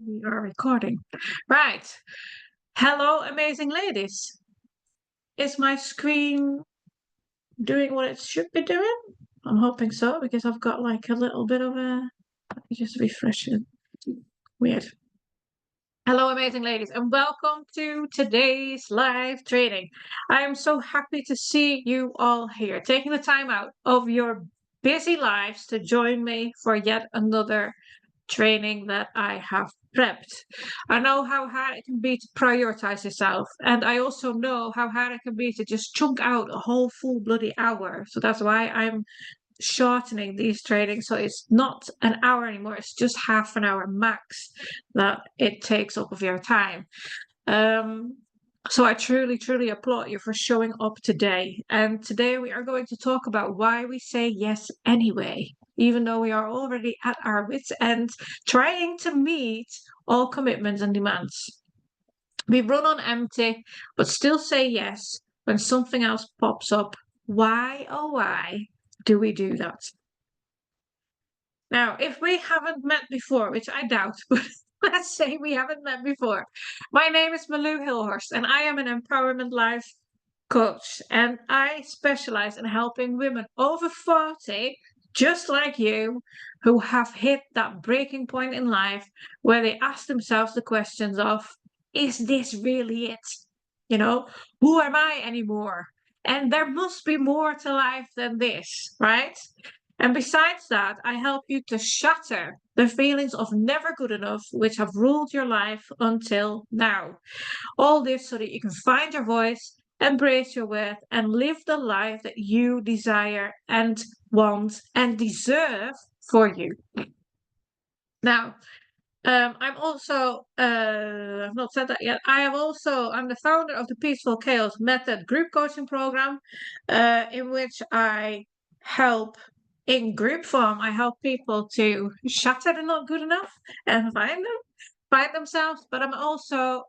We are recording. Right. Hello, amazing ladies. Is my screen doing what it should be doing? I'm hoping so because I've got like a little bit of a. Let me just refresh it. Weird. Hello, amazing ladies, and welcome to today's live training. I am so happy to see you all here, taking the time out of your busy lives to join me for yet another training that I have prepped. I know how hard it can be to prioritize yourself, and I also know how hard it can be to just chunk out a whole full bloody hour. So that's why I'm shortening these trainings, so it's not an hour anymore, it's just half an hour max that it takes up of your time. So I truly applaud you for showing up today. And today we are going to talk about why we say yes anyway, even though we are already at our wits' end, trying to meet all commitments and demands. We run on empty, but still say yes when something else pops up. Why, oh why, do we do that? Now, if we haven't met before, which I doubt, but let's say we haven't met before. My name is Milou Hilhorst, and I am an empowerment life coach, and I specialize in helping women over 40, just like you, who have hit that breaking point in life where they ask themselves the questions of, is this really it? You know, who am I anymore? And there must be more to life than this, right? And besides that, I help you to shatter the feelings of never good enough, which have ruled your life until now. All this so that you can find your voice, embrace your worth, and live the life that you desire and want and deserve for you. Now, I'm also, I've not said that yet. I'm the founder of the Peaceful Chaos Method group coaching program, in which I help in group form. I help people to shatter the not good enough and find themselves. But I'm also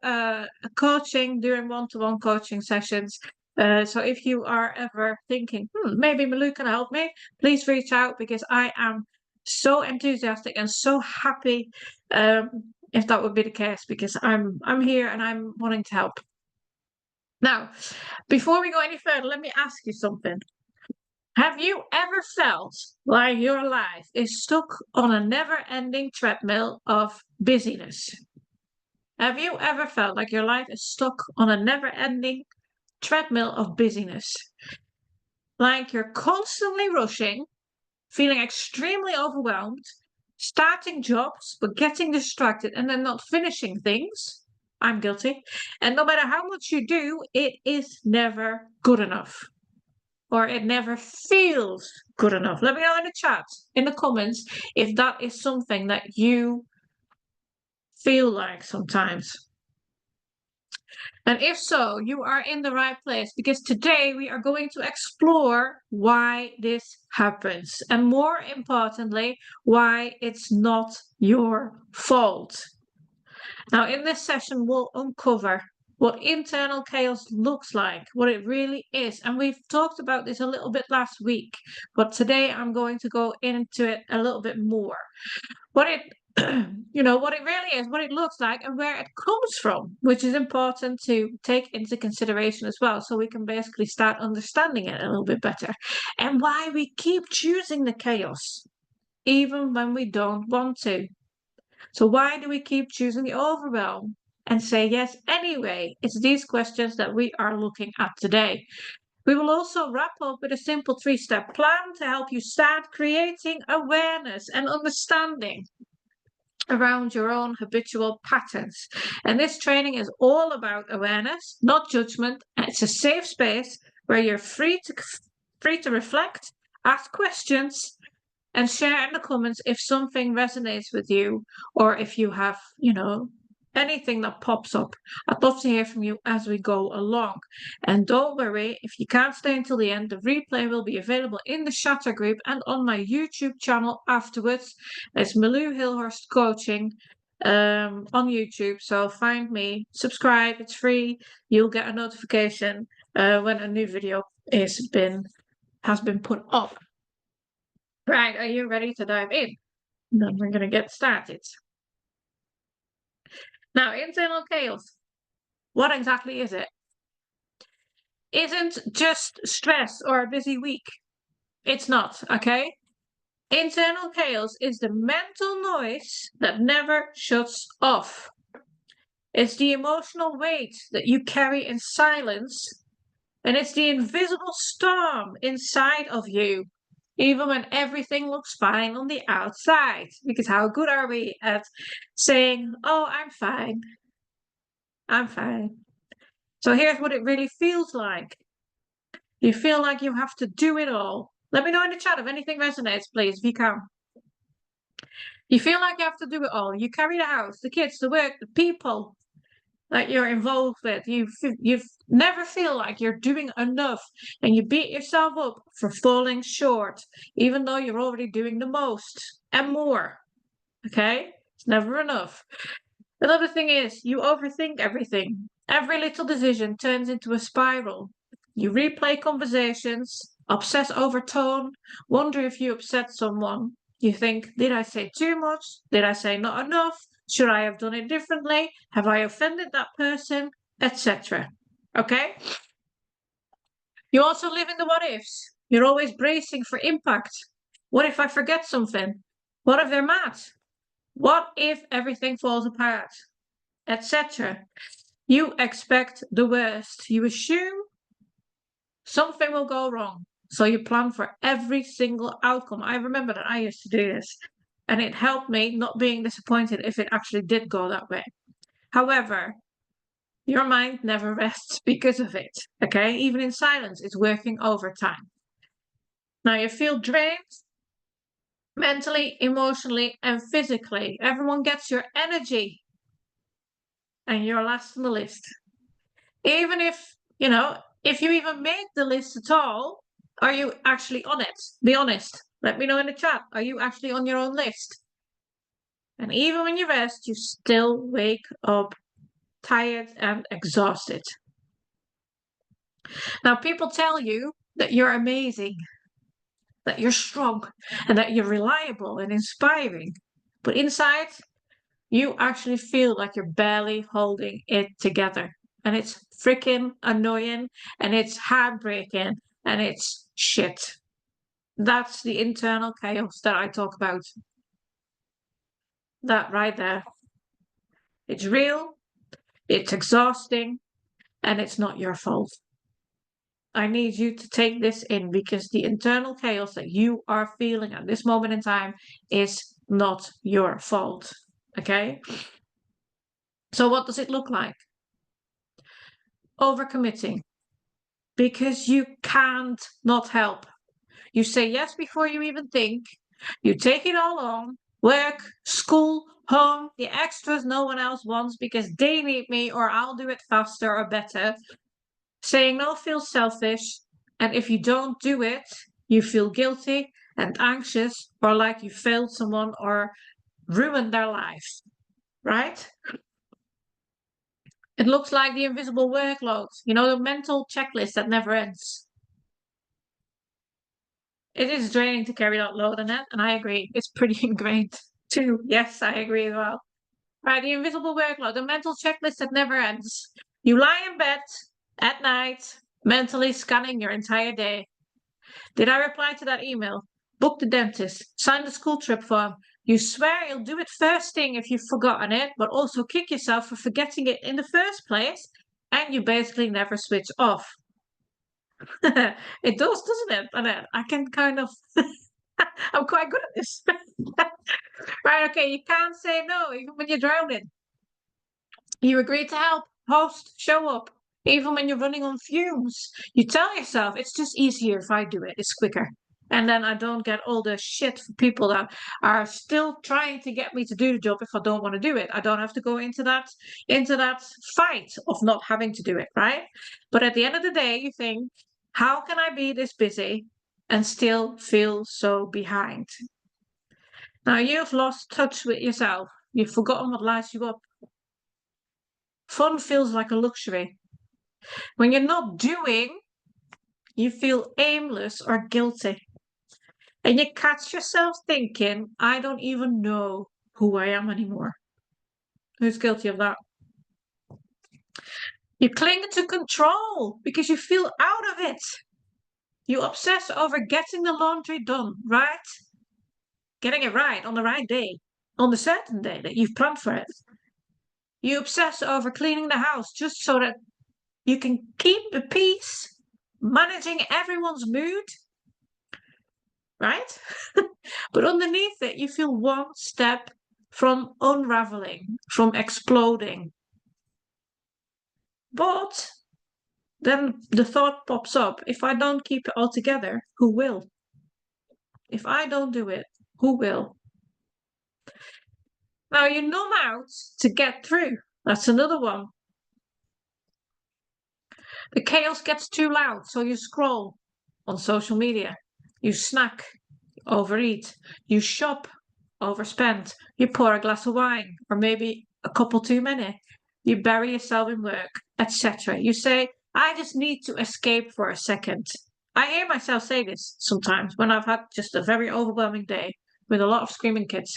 coaching during one-to-one coaching sessions. So if you are ever thinking, maybe Milou can help me, please reach out because I am so enthusiastic and so happy if that would be the case, because I'm here and I'm wanting to help. Now, before we go any further, let me ask you something. Have you ever felt like your life is stuck on a never-ending treadmill of busyness? Have you ever felt like your life is stuck on a never-ending treadmill of busyness? Like you're constantly rushing, feeling extremely overwhelmed, starting jobs, but getting distracted and then not finishing things. I'm guilty. And no matter how much you do, it is never good enough. Or it never feels good enough. Let me know in the chat, in the comments, if that is something that you feel like sometimes. And if so, you are in the right place, because today we are going to explore why this happens, and more importantly, why it's not your fault. Now, in this session, we'll uncover what internal chaos looks like, what it really is. And we've talked about this a little bit last week, but today I'm going to go into it a little bit more. What it what it really is, what it looks like, and where it comes from, which is important to take into consideration as well, so we can basically start understanding it a little bit better, and why we keep choosing the chaos even when we don't want to. So why do we keep choosing the overwhelm and say yes anyway? It's these questions that we are looking at today. We will also wrap up with a simple 3-step plan to help you start creating awareness and understanding around your own habitual patterns. And this training is all about awareness, not judgment. And it's a safe space where you're free to reflect, ask questions, and share in the comments if something resonates with you, or if you have, anything that pops up. I'd love to hear from you as we go along. And don't worry, if you can't stay until the end, the replay will be available in the Shatter group and on my YouTube channel afterwards. It's Milou Hilhorst Coaching on YouTube. So find me, subscribe, it's free. You'll get a notification when a new video has been put up. Right, are you ready to dive in? Then we're going to get started. Now, internal chaos, what exactly is it? Isn't just stress or a busy week. It's not, okay? Internal chaos is the mental noise that never shuts off. It's the emotional weight that you carry in silence, and it's the invisible storm inside of you, even when everything looks fine on the outside. Because how good are we at saying, oh, I'm fine, I'm fine. So here's what it really feels like. You feel like you have to do it all. Let me know in the chat if anything resonates, please, if you can. You feel like you have to do it all. You carry the house, the kids, the work, the people that you're involved with. You never feel like you're doing enough, and you beat yourself up for falling short, even though you're already doing the most and more. Okay? It's never enough. Another thing is you overthink everything. Every little decision turns into a spiral. You replay conversations, obsess over tone, wonder if you upset someone. You think, did I say too much? Did I say not enough? Should I have done it differently? Have I offended that person? Etc. Okay? You also live in the what ifs. You're always bracing for impact. What if I forget something? What if they're mad? What if everything falls apart? Etc. You expect the worst. You assume something will go wrong. So you plan for every single outcome. I remember that I used to do this, and it helped me not being disappointed if it actually did go that way. However, your mind never rests because of it. Okay? Even in silence, it's working overtime. Now you feel drained mentally, emotionally, and physically. Everyone gets your energy, and you're last on the list. Even if, if you even make the list at all, are you actually on it? Be honest. Let me know in the chat. Are you actually on your own list? And even when you rest, you still wake up tired and exhausted. Now, people tell you that you're amazing, that you're strong, and that you're reliable and inspiring. But inside, you actually feel like you're barely holding it together. And it's freaking annoying, and it's heartbreaking, and it's shit. That's the internal chaos that I talk about. That right there. It's real, it's exhausting, and it's not your fault. I need you to take this in, because the internal chaos that you are feeling at this moment in time is not your fault. Okay? So what does it look like? Overcommitting. Because you can't not help. You say yes before you even think. You take it all on. Work, school, home, the extras no one else wants because they need me, or I'll do it faster or better. Saying no feels selfish. And if you don't do it, you feel guilty and anxious, or like you failed someone or ruined their life. Right? It looks like the invisible workload, the mental checklist that never ends. It is draining to carry that load on it, and I agree. It's pretty ingrained too. Yes, I agree as well. Right, the invisible workload, the mental checklist that never ends. You lie in bed at night, mentally scanning your entire day. Did I reply to that email? Book the dentist, sign the school trip form. You swear you'll do it first thing if you've forgotten it, but also kick yourself for forgetting it in the first place, and you basically never switch off. It does, doesn't it? And I can kind of, I'm quite good at this. Right, okay, you can't say no even when you're drowning. You agree to help, host, show up, even when you're running on fumes. You tell yourself, it's just easier if I do it, it's quicker. And then I don't get all the shit for people that are still trying to get me to do the job if I don't want to do it. I don't have to go into that fight of not having to do it, right? But at the end of the day, you think, how can I be this busy and still feel so behind? Now you've lost touch with yourself. You've forgotten what lights you up. Fun feels like a luxury. When you're not doing, you feel aimless or guilty. And you catch yourself thinking, I don't even know who I am anymore. Who's guilty of that? You cling to control because you feel out of it. You obsess over getting the laundry done, right? Getting it right on the right day, on the certain day that you've planned for it. You obsess over cleaning the house just so that you can keep the peace, managing everyone's mood, right? But underneath it, you feel one step from unraveling, from exploding. But then the thought pops up, if I don't keep it all together, who will? If I don't do it, who will? Now you numb out to get through. That's another one. The chaos gets too loud, so you scroll on social media. You snack, overeat. You shop, overspend. You pour a glass of wine, or maybe a couple too many. You bury yourself in work, etc. You say, I just need to escape for a second. I hear myself say this sometimes when I've had just a very overwhelming day with a lot of screaming kids.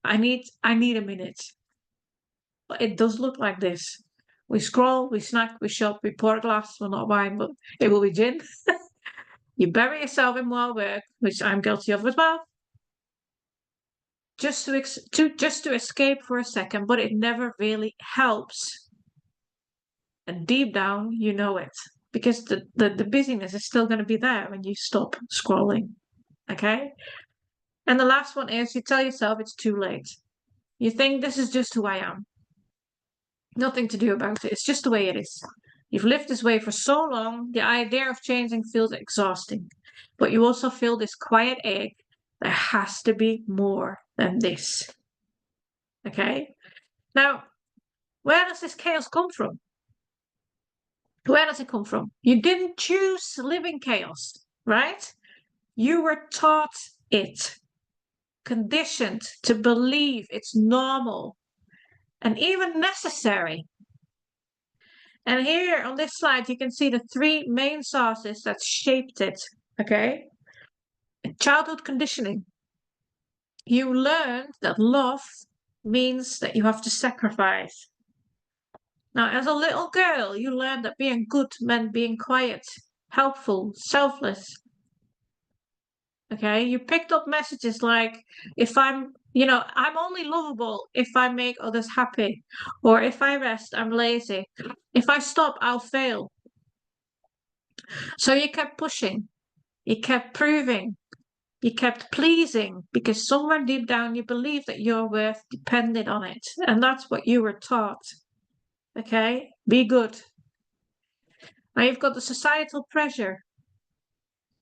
I need a minute. But it does look like this. We scroll, we snack, we shop, we pour a glass, well not wine, but it will be gin. You bury yourself in more work, which I'm guilty of as well. Just to escape for a second, but it never really helps. And deep down, you know it. Because the busyness is still going to be there when you stop scrolling. Okay? And the last one is you tell yourself it's too late. You think this is just who I am. Nothing to do about it. It's just the way it is. You've lived this way for so long, the idea of changing feels exhausting. But you also feel this quiet ache. There has to be more than this. Okay? Now, where does this chaos come from? Where does it come from? You didn't choose living chaos, right? You were taught it, conditioned to believe it's normal and even necessary. And here on this slide, you can see the three main sources that shaped it, okay? Childhood conditioning. You learned that love means that you have to sacrifice. Now, as a little girl, you learned that being good meant being quiet, helpful, selfless. Okay, you picked up messages like, if I'm only lovable if I make others happy, or if I rest, I'm lazy. If I stop, I'll fail. So you kept pushing, you kept proving, you kept pleasing, because somewhere deep down you believe that your worth depended on it. And that's what you were taught. Okay, be good. Now you've got the societal pressure.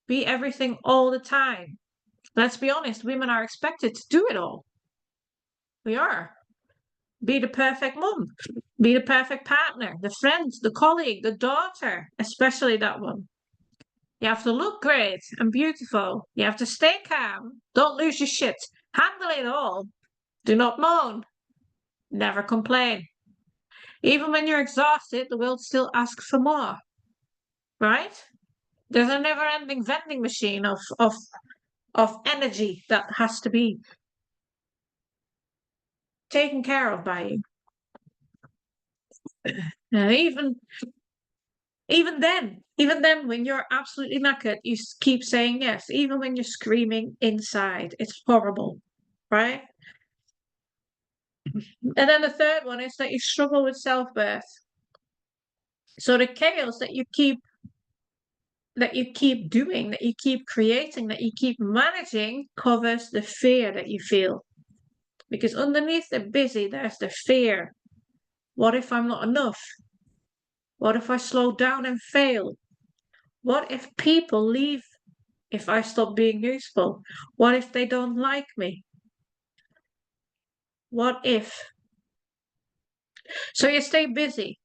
Be everything all the time. Let's be honest, women are expected to do it all. We are. Be the perfect mom. Be the perfect partner, the friend, the colleague, the daughter, especially that one. You have to look great and beautiful. You have to stay calm. Don't lose your shit. Handle it all. Do not moan. Never complain. Even when you're exhausted, the world still asks for more. Right? There's a never-ending vending machine of energy that has to be taken care of by you. And even then, when you're absolutely knackered, you keep saying yes, even when you're screaming inside. It's horrible, right? And then the third one is that you struggle with self-worth. So the chaos that you keep doing, that you keep creating, that you keep managing covers the fear that you feel. Because underneath the busy, there's the fear. What if I'm not enough? What if I slow down and fail? What if people leave if I stop being useful? What if they don't like me? What if? So you stay busy,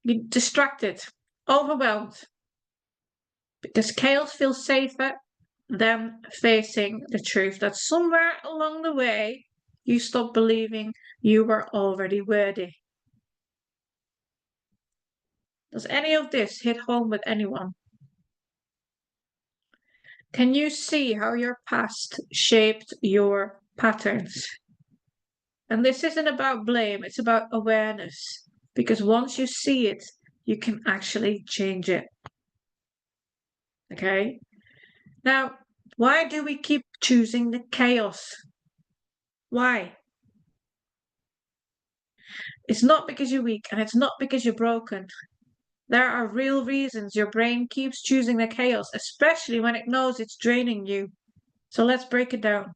you're distracted, overwhelmed, because chaos feels safer than facing the truth that somewhere along the way you stop believing you were already worthy. Does any of this hit home with anyone? Can you see how your past shaped your patterns? And this isn't about blame, it's about awareness. Because once you see it, you can actually change it. Okay? Now, why do we keep choosing the chaos? Why? It's not because you're weak and it's not because you're broken. There are real reasons your brain keeps choosing the chaos, especially when it knows it's draining you. So let's break it down.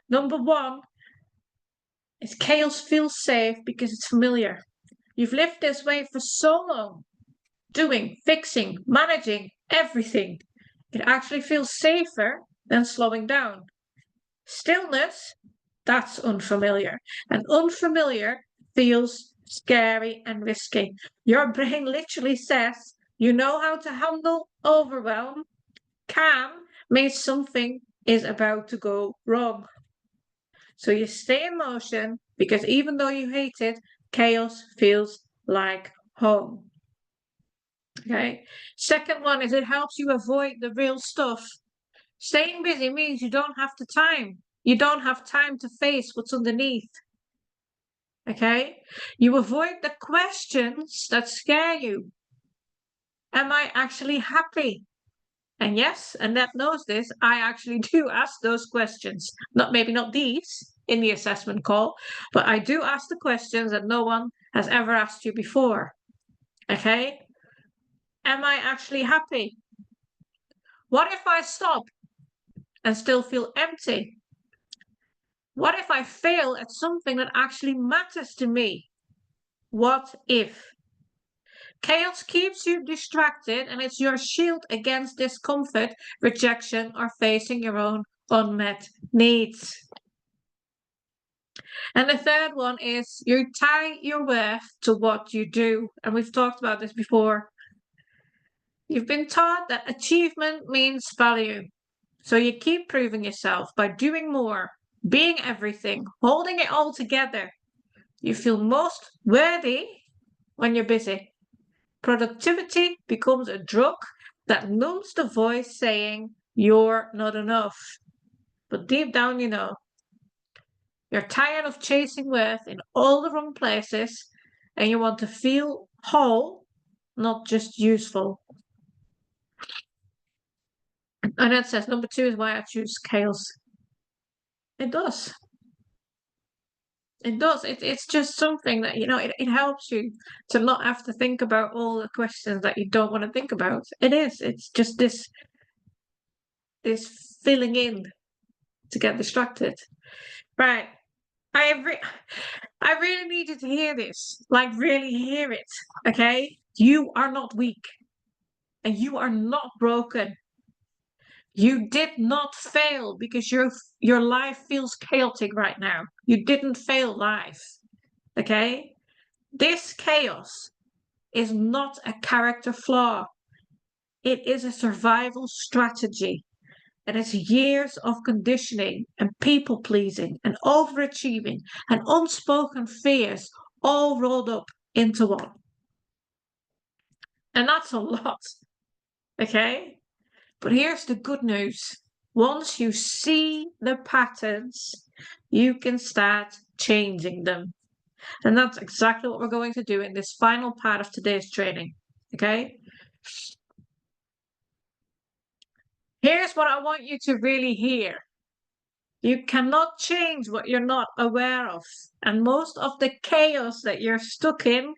Number one is chaos feels safe because it's familiar. You've lived this way for so long, doing, fixing, managing everything. It actually feels safer than slowing down. Stillness, that's unfamiliar. And unfamiliar feels scary and risky. Your brain literally says, you know how to handle overwhelm. Calm means something is about to go wrong. So you stay in motion because even though you hate it, chaos feels like home. Okay. Second one is it helps you avoid the real stuff. Staying busy means you don't have the time. You don't have time to face what's underneath. Okay. You avoid the questions that scare you. Am I actually happy? And yes, Annette knows this. I actually do ask those questions. Maybe not these in the assessment call, but I do ask the questions that no one has ever asked you before. Okay. Am I actually happy? What if I stop and still feel empty? What if I fail at something that actually matters to me? What if? Chaos keeps you distracted and it's your shield against discomfort, rejection, or facing your own unmet needs. And the third one is you tie your worth to what you do. And we've talked about this before. You've been taught that achievement means value. So you keep proving yourself by doing more, being everything, holding it all together. You feel most worthy when you're busy. Productivity becomes a drug that numbs the voice saying you're not enough. But deep down, you know, you're tired of chasing worth in all the wrong places and you want to feel whole, not just useful. And that says number two is why I choose chaos. It does. It does. It's just something that, you know, it helps you to not have to think about all the questions that you don't want to think about. It is. It's just this filling in to get distracted. Right. I really need you to hear this. Like really hear it. Okay? You are not weak. And you are not broken. You did not fail because your life feels chaotic right now. You didn't fail life. Okay? This chaos is not a character flaw. It is a survival strategy. And it's years of conditioning and people pleasing and overachieving and unspoken fears all rolled up into one. And that's a lot. Okay? But here's the good news. Once you see the patterns, you can start changing them. And that's exactly what we're going to do in this final part of today's training. Okay? Here's what I want you to really hear. You cannot change what you're not aware of. And most of the chaos that you're stuck in,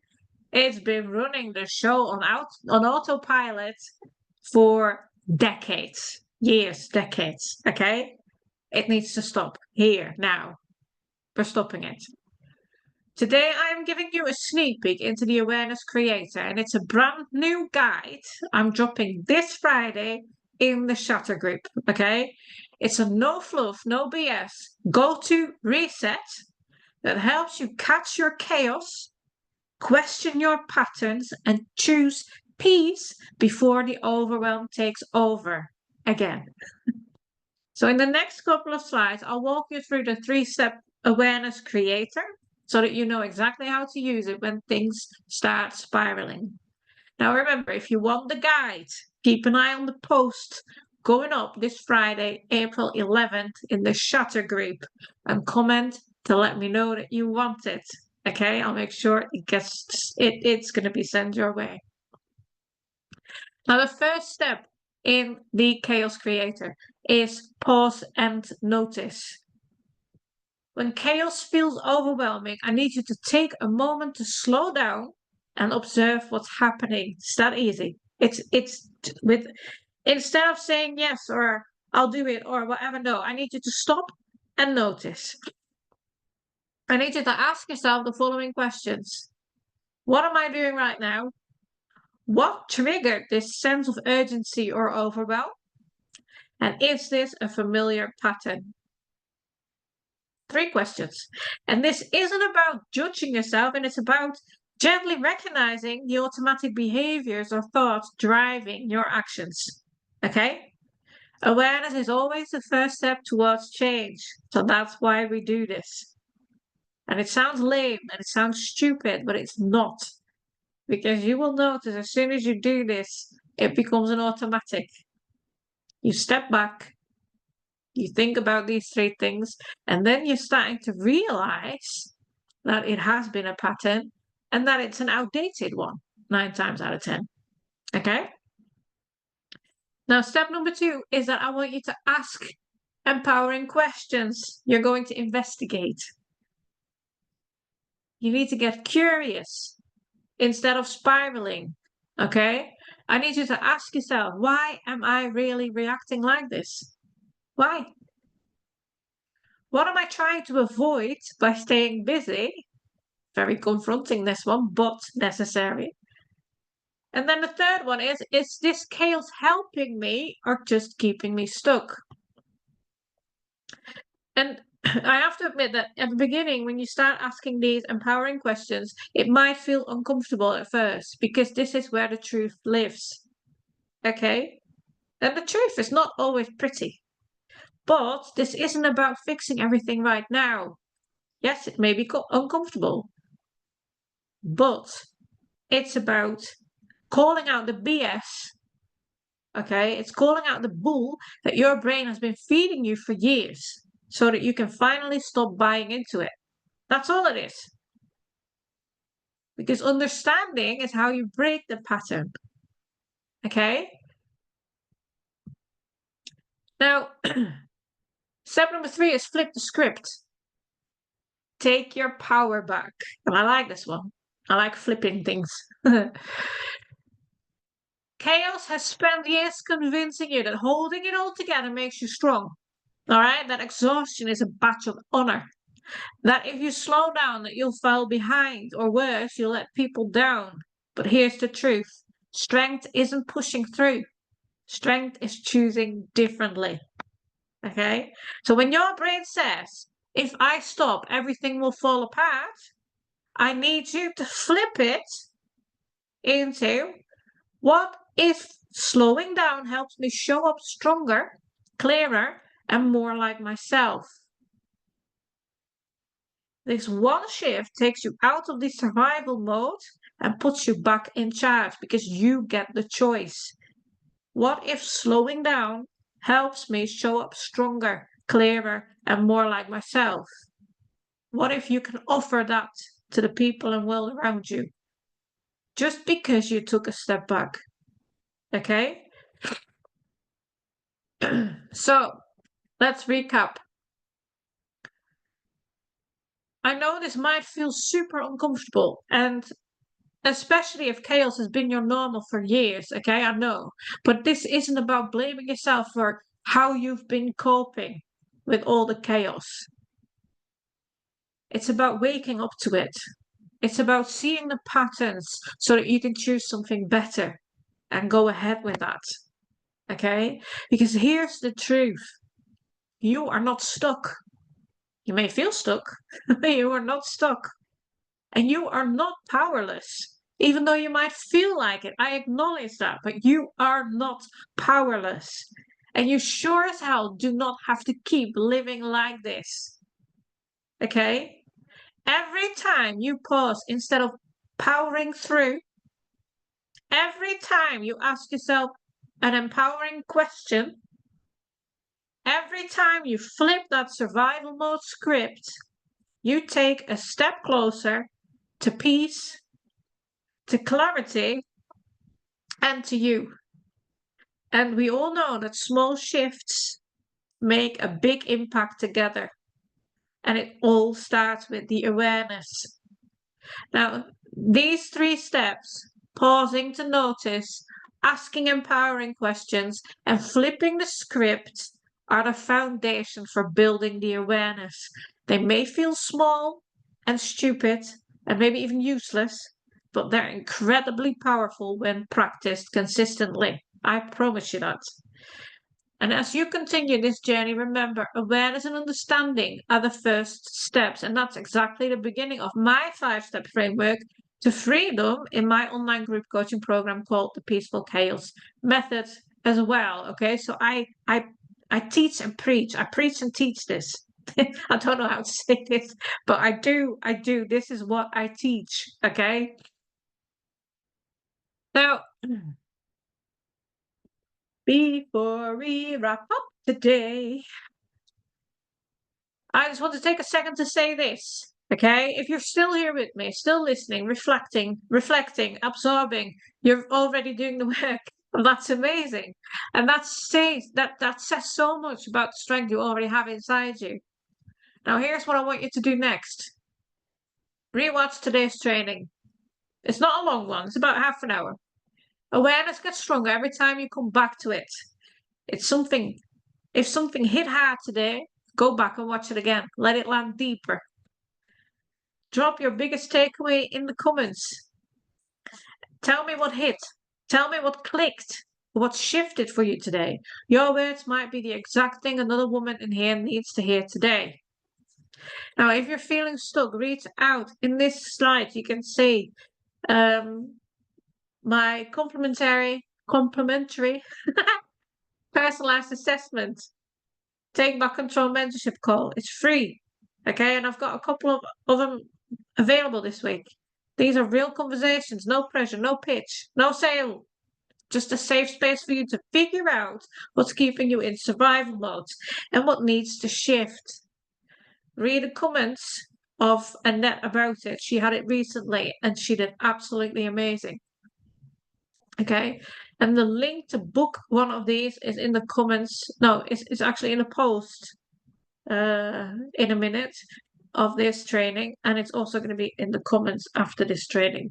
it's been running the show on autopilot for decades, years, decades. Okay? It needs to stop here, now. We're stopping it. Today, I'm giving you a sneak peek into the Awareness Creator, and it's a brand new guide I'm dropping this Friday in the Shatter group, okay? It's a no fluff, no BS, go-to reset that helps you catch your chaos, question your patterns, and choose peace before the overwhelm takes over again. So in the next couple of slides, I'll walk you through the 3-step Awareness Creator so that you know exactly how to use it when things start spiraling. Now remember, if you want the guide, keep an eye on the post going up this Friday, April 11th in the Shatter group and comment to let me know that you want it. Okay, I'll make sure it's going to be sent your way. Now, the first step in the Chaos Creator is pause and notice. When chaos feels overwhelming, I need you to take a moment to slow down and observe what's happening. It's that easy. It's with instead of saying yes or I'll do it or whatever, no, I need you to stop and notice. I need you to ask yourself the following questions. What am I doing right now? What triggered this sense of urgency or overwhelm? And is this a familiar pattern? 3 questions. And this isn't about judging yourself, and it's about gently recognizing the automatic behaviors or thoughts driving your actions. Okay? Awareness is always the first step towards change. So that's why we do this. And it sounds lame and it sounds stupid, but it's not. Because you will notice as soon as you do this, it becomes an automatic. You step back, you think about these 3 things, and then you're starting to realize that it has been a pattern and that it's an outdated one 9 times out of 10. Okay? Now, step number 2 is that I want you to ask empowering questions. You're going to investigate. You need to get curious instead of spiraling. Okay? I need you to ask yourself, why am I really reacting like this? Why? What am I trying to avoid by staying busy? Very confronting, this one, but necessary. And then the third one is this chaos helping me or just keeping me stuck? And I have to admit that at the beginning, when you start asking these empowering questions, it might feel uncomfortable at first because this is where the truth lives. Okay? And the truth is not always pretty. But this isn't about fixing everything right now. Yes, it may be uncomfortable, but it's about calling out the BS. Okay, it's calling out the bull that your brain has been feeding you for years so that you can finally stop buying into it. That's all it is. Because understanding is how you break the pattern. Okay? Now, step number 3 is flip the script. Take your power back. And I like this one. I like flipping things. Chaos has spent years convincing you that holding it all together makes you strong. All right? That exhaustion is a badge of honor. That if you slow down, that you'll fall behind, or worse, you'll let people down. But here's the truth. Strength isn't pushing through. Strength is choosing differently. Okay? So when your brain says, if I stop, everything will fall apart, I need you to flip it into, what if slowing down helps me show up stronger, clearer, and more like myself? This one shift takes you out of the survival mode and puts you back in charge because you get the choice. What if slowing down helps me show up stronger, clearer, and more like myself? What if you can offer that to the people and world around you? Just because you took a step back. Okay? So, let's recap. I know this might feel super uncomfortable, and especially if chaos has been your normal for years, okay? I know. But this isn't about blaming yourself for how you've been coping with all the chaos. It's about waking up to it. It's about seeing the patterns so that you can choose something better and go ahead with that. Okay? Because here's the truth. You are not stuck. You may feel stuck, but you are not stuck. And you are not powerless, even though you might feel like it. I acknowledge that, but you are not powerless. And you sure as hell do not have to keep living like this. Okay? Every time you pause instead of powering through, every time you ask yourself an empowering question, every time you flip that survival mode script, you take a step closer to peace, to clarity, and to you. And we all know that small shifts make a big impact together. And it all starts with the awareness. Now, these 3 steps, pausing to notice, asking empowering questions, and flipping the script, are the foundation for building the awareness. They may feel small and stupid and maybe even useless, but they're incredibly powerful when practiced consistently. I promise you that. And as you continue this journey, remember, awareness and understanding are the first steps. And that's exactly the beginning of my 5-step framework to freedom in my online group coaching program called the Peaceful Chaos Method as well. Okay, so I teach and preach. I preach and teach this. I don't know how to say this, but I do. This is what I teach. Okay. Now, before we wrap up today, I just want to take a second to say this, okay? If you're still here with me, still listening, reflecting, absorbing, you're already doing the work. That's amazing. And that says so much about the strength you already have inside you. Now, here's what I want you to do next. Rewatch today's training. It's not a long one. It's about half an hour. Awareness gets stronger every time you come back to it. If something hit hard today, go back and watch it again. Let it land deeper. Drop your biggest takeaway in the comments. Tell me what hit. Tell me what clicked. What shifted for you today. Your words might be the exact thing another woman in here needs to hear today. Now, if you're feeling stuck, reach out. In this slide, you can see my complimentary personalized assessment. Take Back Control mentorship call. It's free. Okay, and I've got a couple of them available this week. These are real conversations, no pressure, no pitch, no sale. Just a safe space for you to figure out what's keeping you in survival mode and what needs to shift. Read the comments of Annette about it. She had it recently and she did absolutely amazing. Okay, and the link to book one of these is in the comments. No, it's actually in a post in a minute of this training, and it's also going to be in the comments after this training.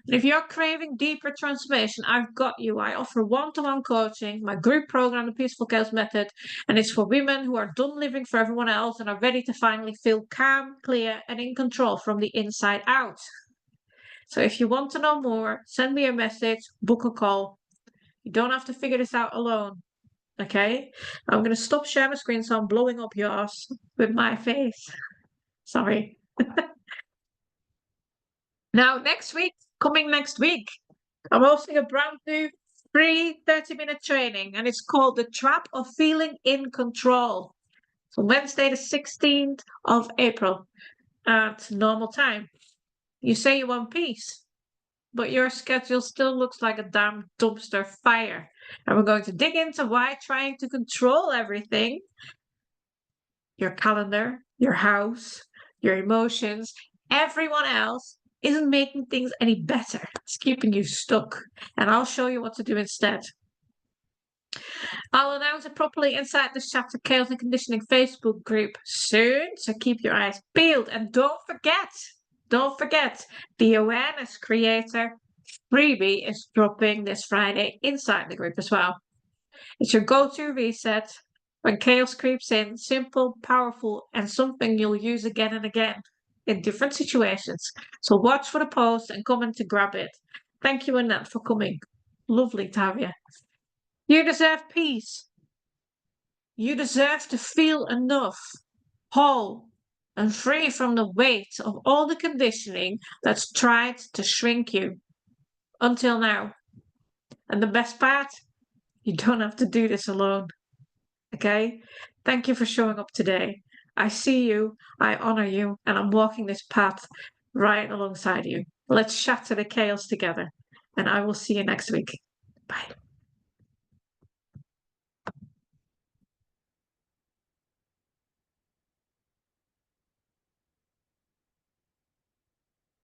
And if you're craving deeper transformation, I've got you. I offer one-to-one coaching, my group program, the Peaceful Chaos Method, and it's for women who are done living for everyone else and are ready to finally feel calm, clear, and in control from the inside out. So if you want to know more, send me a message, book a call. You don't have to figure this out alone. Okay, I'm going to stop sharing my screen so I'm blowing up yours with my face. Sorry. Now, coming next week, I'm hosting a brand new free 30-minute training, and it's called The Trap of Feeling in Control. So Wednesday, the 16th of April at normal time. You say you want peace, but your schedule still looks like a damn dumpster fire. And we're going to dig into why trying to control everything, your calendar, your house, your emotions, everyone else, isn't making things any better. It's keeping you stuck. And I'll show you what to do instead. I'll announce it properly inside the Chapter Chaos and Conditioning Facebook group soon. So keep your eyes peeled. And don't forget, the Awareness Creator Freebie is dropping this Friday inside the group as well. It's your go-to reset when chaos creeps in, simple, powerful, and something you'll use again and again in different situations. So watch for the post and comment to grab it. Thank you, Annette, for coming. Lovely to have you. You deserve peace. You deserve to feel enough, whole, and free from the weight of all the conditioning that's tried to shrink you until now. And the best part, you don't have to do this alone. Okay? Thank you for showing up today. I see you, I honor you, and I'm walking this path right alongside you. Let's shatter the chaos together, and I will see you next week. Bye.